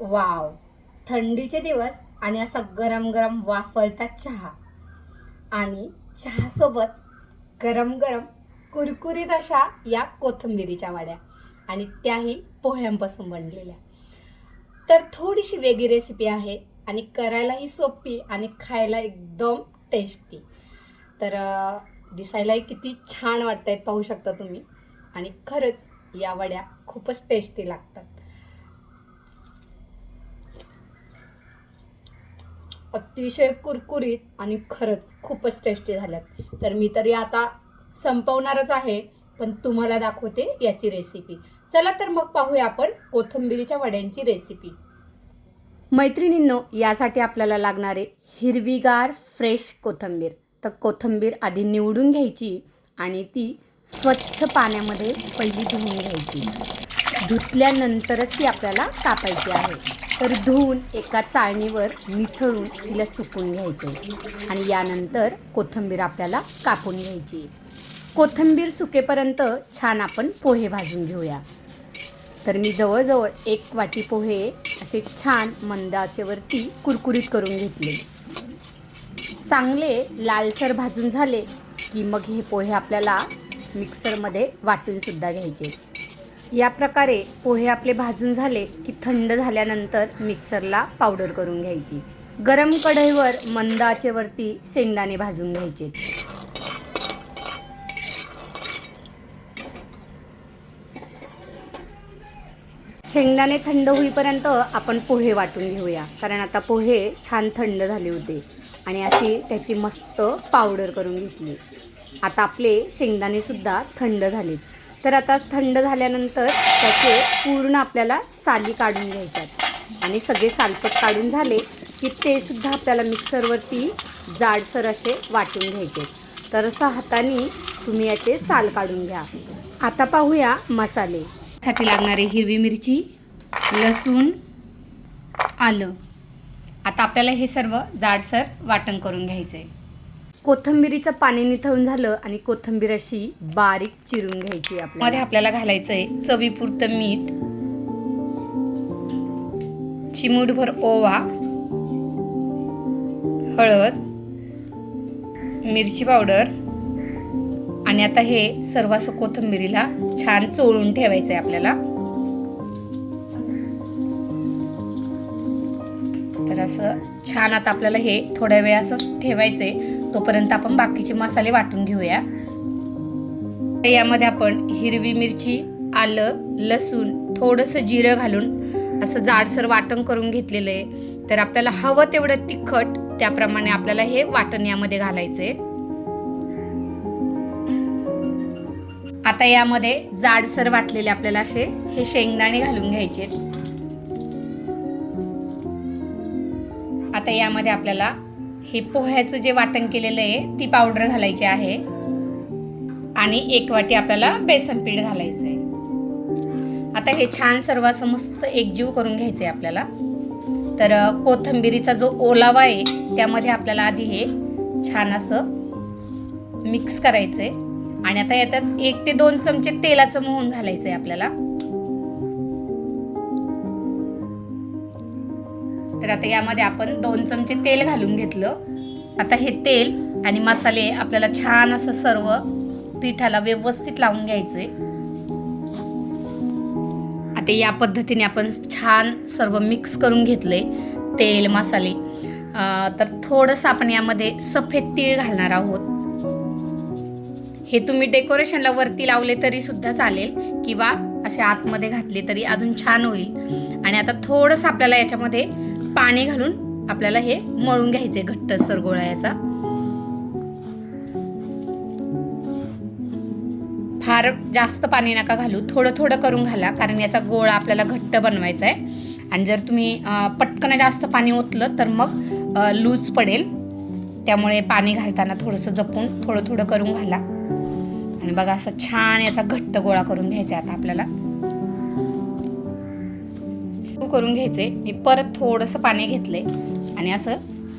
Wow, थंडीचे दिवस आणि असा गरम गरम वाफळता चहा आणि चहासोबत गरम गरम कुरकुरीत अशा या कोथिंबिरीच्या वड्या आणि त्याही पोह्यांपासून बनलेल्या. तर थोडीशी वेगळी रेसिपी आहे आणि करायलाही सोपी आणि खायला एकदम टेस्टी. तर दिसायलाही किती छान वाटत पाहू शकता तुम्ही. आणि खरंच या वड्या खूपच टेस्टी लागतात. अतिशय कुरकुरीत आणि खरंच खूपच टेस्टी झाल्यात. तर मी तरी आता संपवणारच आहे, पण तुम्हाला दाखवते याची रेसिपी. चला तर मग पाहूया आपण कोथिंबिरीच्या वड्यांची रेसिपी. मैत्रिणींनो, यासाठी आपल्याला लागणारे हिरवीगार फ्रेश कोथिंबीर. तर कोथिंबीर आधी निवडून घ्यायची आणि ती स्वच्छ पाण्यामध्ये पहिली धुवून घ्यायची. धुतल्यानंतरच ती आपल्याला कापायची आहे. तर धुवून एका चाळणीवर निथळून तिला सुकून घ्यायचं आणि यानंतर कोथिंबीर आपल्याला कापून घ्यायची. कोथिंबीर सुकेपर्यंत छान आपण पोहे भाजून घेऊया. तर मी जवळजवळ 1 वाटी पोहे असे छान मंद आचेवरती कुरकुरीत करून घेतले. चांगले लालसर भाजून झाले की मग हे पोहे आपल्याला मिक्सरमध्ये वाटून सुद्धा घ्यायचे. या प्रकारे पोहे आपले भाजून झाले की थंड झाल्यानंतर मिक्सरला पावडर करून घ्यायची. गरम कढईवर मंद आचेवरती शेंगदाणे भाजून घ्यायचे. शेंगदाणे थंड होईपर्यंत आपण पोहे वाटून घेऊया, कारण आता पोहे छान थंड झाले होते आणि अशी त्याची मस्त पावडर करून घेतली. आता आपले शेंगदाणे सुद्धा थंड झालेत. तर आता थंड झाल्यानंतर त्याचे पूर्ण आपल्याला साली काढून घ्यायच्यात आणि सगळे सालपट काढून झाले की ते सुद्धा आपल्याला मिक्सरवरती जाडसर असे वाटून घ्यायचे. तर असं हाताने तुम्ही याचे साल काढून घ्या. आता पाहूया मसाले. साठी लागणारी हिरवी मिरची, लसूण, आलं. आता आपल्याला हे सर्व जाडसर वाटण करून घ्यायचं आहे. कोथिंबिरीचं पाणी निथळून झालं आणि कोथिंबीर अशी बारीक चिरून घ्यायची. आपल्याला घालायचं आहे चवीपुरतं मीठ, चिमूटभर ओवा, हळद, मिरची पावडर आणि आता हे सर्व असं कोथिंबिरीला छान चोळून ठेवायचं आहे आपल्याला. तर असं छान आता आपल्याला हे थोड्या वेळ असं ठेवायचंय. तोपर्यंत आपण बाकीचे मसाले वाटून घेऊया. यामध्ये आपण हिरवी मिरची, आलं, लसूण, थोडंसं जिरं घालून असं जाडसर वाटण करून घेतलेलं आहे. तर आपल्याला हवं तेवढं तिखट त्याप्रमाणे आपल्याला हे वाटण यामध्ये घालायचंय. आता यामध्ये जाडसर वाटलेले आपल्याला असे हे शेंगदाणे घालून घ्यायचे. आता यामध्ये आपल्याला हे पोह्याचं जे वाटण केलेलं आहे ती पावडर घालायची आहे आणि 1 वाटी आपल्याला बेसन पीठ घालायचं आहे. आता हे छान सर्व असं मस्त एकजीव करून घ्यायचं आहे आपल्याला. तर कोथिंबिरीचा जो ओलावा आहे त्यामध्ये आपल्याला आधी हे छान असं मिक्स करायचं आहे आणि आता याच्यात 1 ते 2 चमचे तेलाचं मोहन घालायचं आहे आपल्याला. तर आता यामध्ये आपण 2 चमचे तेल घालून घेतलं. आता हे तेल आणि मसाले आपल्याला छान असं सर्व पिठाला व्यवस्थित लावून घ्यायचंय. आता या पद्धतीने आपण छान सर्व मिक्स करून घेतलंय तेल मसाले. तर थोडंसं आपण यामध्ये सफेद तीळ घालणार आहोत. हे तुम्ही डेकोरेशनला वरती लावले तरी सुद्धा चालेल किंवा असे आतमध्ये घातले तरी अजून छान होईल. आणि आता थोडंसं आपल्याला याच्यामध्ये पाणी घालून आपल्याला हे मळून घ्यायचे घट्टसर गोळा याचा. फार जास्त पाणी नका घालू, थोडं थोडं करून घाला, कारण याचा गोळा आपल्याला घट्ट बनवायचा आहे. आणि जर तुम्ही पटकन जास्त पाणी ओतलं तर मग लूज पडेल. त्यामुळे पाणी घालताना थोडंसं जपून थोडं थोडं करून घाला. आणि बघा असं छान याचा घट्ट गोळा करून घ्यायचा. आता आपल्याला करून घ्यायचे. मी परत थोडंसं पाणी घेतलंय आणि असं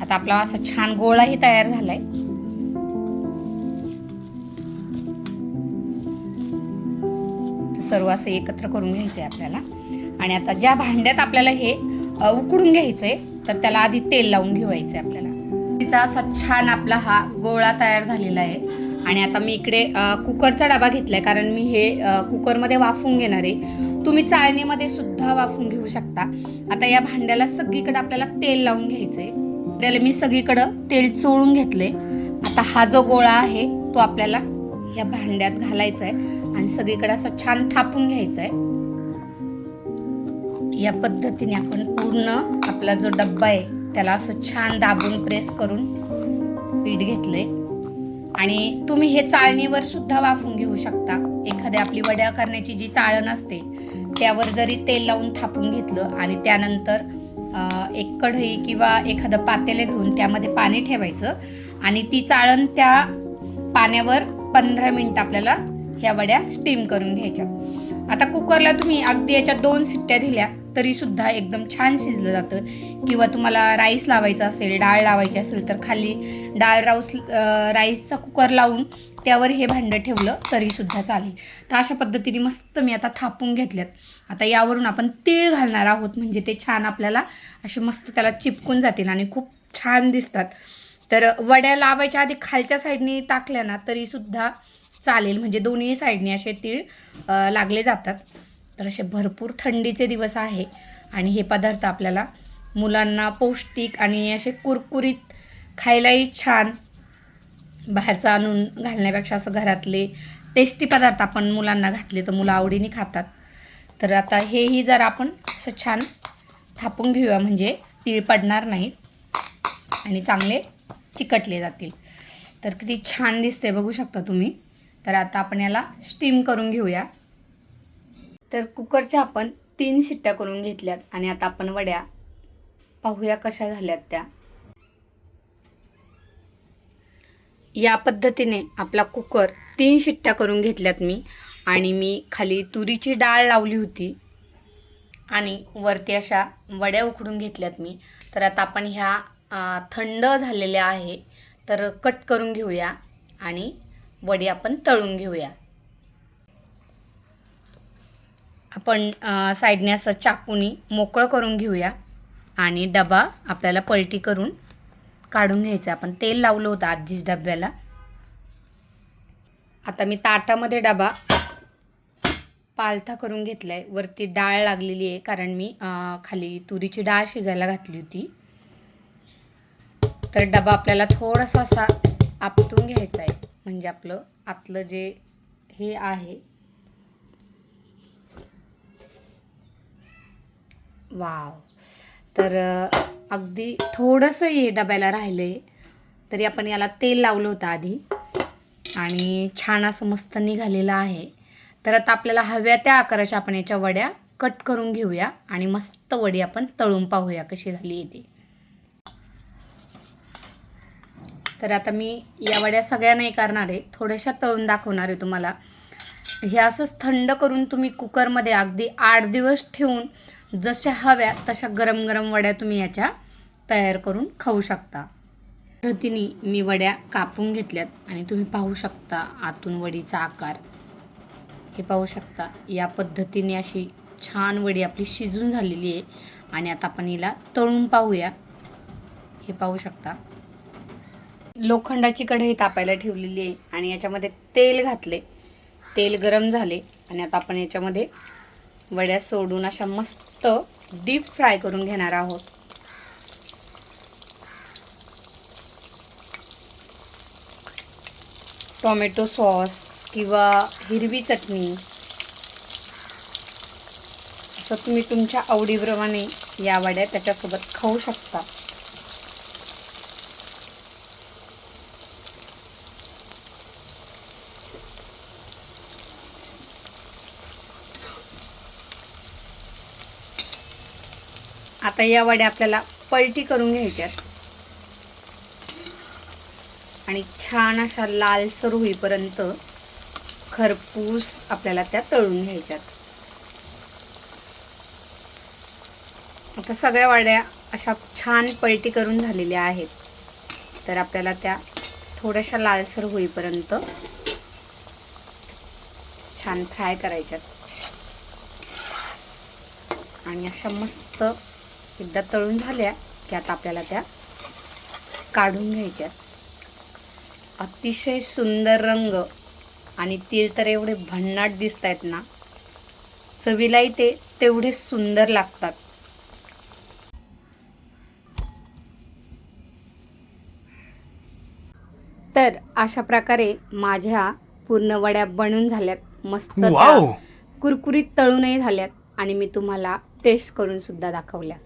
आता आपला असा छान गोळाही तयार झालाय. सर्व असं एकत्र करून घ्यायचंय आपल्याला. आणि आता ज्या भांड्यात आपल्याला हे उकडून घ्यायचंय. तर त्याला आधी तेल लावून घेवायचंय आपल्याला. तिचा असा छान आपला हा गोळा तयार झालेला आहे. आणि आता मी इकडे कुकरचा डबा घेतलाय, कारण मी हे कुकरमध्ये वाफवून घेणार आहे. तुम्ही चाळणीमध्ये सुद्धा वाफवून घेऊ शकता. आता या भांड्याला सगळीकडे आपल्याला तेल लावून घ्यायचंय. त्याला मी सगळीकडं तेल चोळून घेतले. आता हा जो गोळा आहे तो आपल्याला या भांड्यात घालायचा आहे आणि सगळीकडे असं छान थापून घ्यायचा आहे. या पद्धतीने आपण पूर्ण आपला जो डब्बा आहे त्याला असं छान दाबून प्रेस करून पीठ घेतले. आणि तुम्ही हे चाळणीवर सुद्धा वाफवून घेऊ शकता. एखाद्या आपली वड्या करण्याची जी चाळण असते त्यावर जरी तेल लावून थापून घेतलं आणि त्यानंतर एक कढई किंवा एखादं पातेले घेऊन त्यामध्ये पाणी ठेवायचं आणि ती चाळण त्या पाण्यावर 15 मिनिट आपल्याला ह्या वड्या स्टीम करून घ्यायच्या. आता कुकरला तुम्ही अगदी याच्या 2 शिट्ट्या दिल्या तरी सुद्धा एकदम छान शिजलं जातं. किंवा तुम्हाला राईस लावायचा असेल, डाळ लावायची असेल तर खाली राईसचा कुकर लावून त्यावर हे भांडं ठेवलं तरी सुद्धा चालेल. तर अशा पद्धतीने मस्त मी आता थापून घेतल्यात. आता यावरून आपण तीळ घालणार आहोत, म्हणजे ते छान आपल्याला असे मस्त त्याला चिपकून जातील आणि खूप छान दिसतात. तर वड्या लावायच्या आधी खालच्या साईडनी टाकल्या ना तरी सुद्धा चालेल, म्हणजे दोन्ही साईडने असे तीळ लागले जातात. तर असे भरपूर थंडीचे दिवस आहे आणि हे पदार्थ आपल्याला मुलांना पौष्टिक आणि असे कुरकुरीत खायलाही छान, बाहेरचं आणून घालण्यापेक्षा असं घरातले टेस्टी पदार्थ आपण मुलांना घातले तर मुलं आवडीने खातात. तर आता हेही जर आपण असं छान थापून घेऊया म्हणजे तीळ पडणार नाहीत आणि चांगले चिकटले जातील. तर किती छान दिसते बघू शकता तुम्ही. तर आता आपण याला स्टीम करून घेऊया. तर कुकरच्या आपण 3 शिट्ट्या करून घेतल्यात आणि आता आपण वड्या पाहूया कशा झाल्यात त्या. या पद्धतीने आपला कुकर 3 शिट्ट्या करून घेतल्यात मी. आणि मी खाली तुरीची डाळ लावली होती आणि वरती अशा वड्या उकडून घेतल्यात मी. तर आता आपण ह्या थंड झालेल्या आहे तर कट करून घेऊया आणि वडी आपण तळून घेऊया. आपण साईडने असं चाकूनी मोकळं करून घेऊया आणि डबा आपल्याला पलटी करून काढून घ्यायचा. आपण तेल लावलं होतं आधीच डब्याला. आता मी ताटामध्ये डबा पालथा करून घेतला आहे. वरती डाळ लागलेली आहे कारण मी खाली तुरीची डाळ शिजायला घातली होती. तर डबा आपल्याला थोडासा असा आपटून घ्यायचा आहे, म्हणजे आपलं आतलं जे हे आहे. वाव. तर अगदी थोडंसं हे डब्याला राहिलं आहे तरी आपण याला तेल लावलं होतं आधी आणि छान असं मस्त निघालेलं आहे. तर आता आपल्याला हव्या त्या आकाराच्या आपण याच्या वड्या कट करून घेऊया आणि मस्त वडी आपण तळून पाहूया कशी झाली आहे ती. तर आता मी या वड्या सगळ्या नाही करणार आहे, थोड्याशा तळून दाखवणार आहे तुम्हाला. हे असंच थंड करून तुम्ही कुकरमध्ये अगदी 8 दिवस ठेवून जशा हव्या तशा गरम गरम वड्या तुम्ही याच्या तयार करून खाऊ शकता. पद्धतीने मी वड्या कापून घेतल्यात आणि तुम्ही पाहू शकता आतून वडीचा आकार हे पाहू शकता. या पद्धतीने अशी छान वडी आपली शिजून झालेली आहे आणि आता आपण हिला तळून पाहूया. हे पाहू शकता लोखंडाची कढई तापायला ठेवलेली आहे आणि याच्यामध्ये तेल घातले. तेल गरम झाले आणि आता आपण याच्यामध्ये वड्या सोडून अशा मस्त डीप फ्राय करून घेणार आहोत. टोमॅटो सॉस किंवा हिरवी चटणी असं तुम्ही तुमच्या आवडीप्रमाणे या वड्या त्याच्यासोबत खाऊ शकता. आता या वड्या आपल्याला पलटी करून घ्यायच्यात आणि छान अशा लालसर होईपर्यंत खरपूस आपल्याला त्या तळून घ्यायच्यात. आता सगळ्या वड्या अशा छान पलटी करून झालेल्या आहेत. तर आपल्याला त्या थोड्याशा लालसर होईपर्यंत छान फ्राय करायच्यात आणि अशा मस्त एकदा तळून झाल्या की आता आपल्याला त्या काढून घ्यायच्या. अतिशय सुंदर रंग आणि तीळ तर एवढे भन्नाट दिसत आहेत ना, चवीलाही ते तेवढे सुंदर लागतात. तर अशा प्रकारे माझ्या पूर्ण वड्या बनून झाल्यात. मस्त त्या कुरकुरीत तळूनही झाल्यात आणि मी तुम्हाला टेस्ट करून सुद्धा दाखवल्या.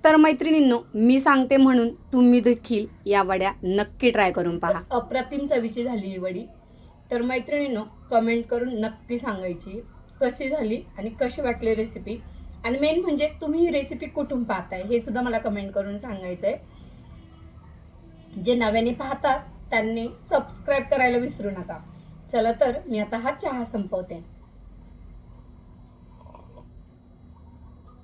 तर मैत्रिणींनो, मी सांगते म्हणून तुम्ही देखील या वड्या नक्की ट्राय करून पहा. अप्रतिम चवीची झाली ही वडी. तर मैत्रिणींनो, कमेंट करून नक्की सांगायची कशी झाली आणि कशी वाटली रेसिपी, आणि मेन म्हणजे तुम्ही ही रेसिपी कुठून पाहताय हे सुद्धा मला कमेंट करून सांगायचं आहे. जे नव्याने पाहतात त्यांनी सबस्क्राईब करायला विसरू नका. चला तर मी आता हा चहा संपवते.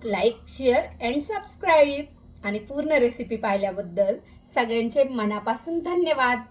Like, share and subscribe. आणि पूर्ण रेसिपी पाहिल्याबद्दल सगळ्यांचे मनापासून धन्यवाद.